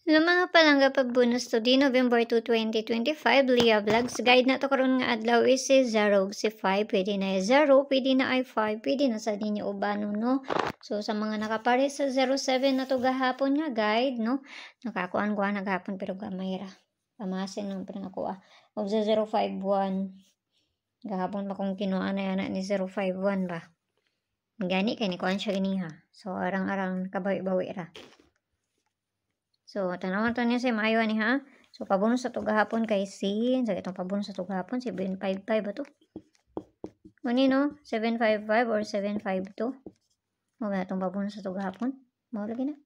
Hello mga palangga, pagbonus to di November 2, 2025, Leah Vlogs. Guide na to karon nga adlaw is si 0, si 5, pwede na 0, pwede na ay 5, pwede na sa ninyo ubano, no? So, sa mga nakapare sa 07 na to gahapon nga guide, no? Nakakuan-kuan na gahapon pero gamay ra. Pamasin lang pa nakuha. O sa 051, gahapon pa kung kinuha na yan ni 051 ba? Gani kay ni kuan siya ganiha. So, arang-arang kabawi-bawi ra. So, tanawan to niya sa maayo ni ha. So, pabonus sa to gahapon kay sin. So, itong pabonus sa to gahapon, 755 ba to? Mani no? 755 or 752. Mga itong pabonus sa to gahapon. Mawala na.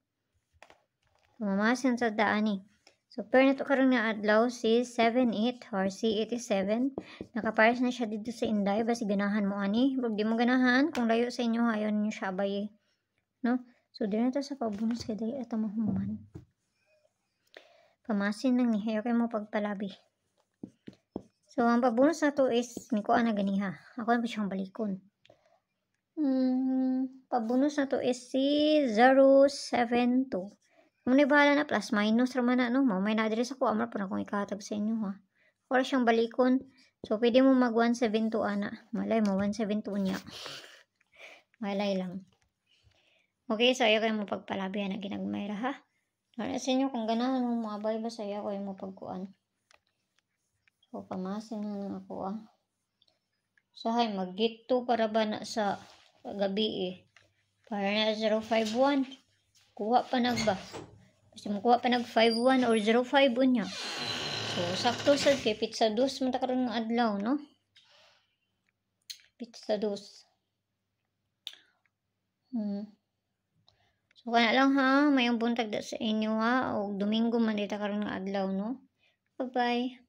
So, mamasin sa daan ni. So, per na to karon nga adlaw si 78 or C87. Nakapares na siya dito sa Inday. Basi ganahan mo ani. Huwag di mo ganahan. Kung layo sa inyo, ayaw ninyo siya abay. No? So, di na to sa pabonus kay dahil ito mahuman. Pamasin lang ni ayaw kayo mo pagpalabi. So, ang pabonus na to is ni ko na ganiha. Ako na pa siyang balikon. Pabonus na to is si 072. Kung bahala na plus minus raman na, no? May na-address ako. Amar po na kung ikahatag sa inyo, ha? Ako siyang balikon. So, pwede mo mag 172 ana. Malay mo, 172 niya. Malay lang. Okay, so ayaw kayo mo pagpalabi na ginagmayra, ha? Para sa inyo, kung ganahan mo mga bay saya ko yung mapagkuan. So, pamasin na lang ako, Sahay, mag-get to para ba na sa gabi, Para na 051. Kuha pa nagba. Kasi makuha pa nag 51 or 05 niya. So, sakto sa kay pizza dos man ta karon ng adlaw, no? Pizza dos. So, kana lang ha, mayong buntag sa inyo ha, o Domingo man dita karon nga adlaw, no? Bye-bye.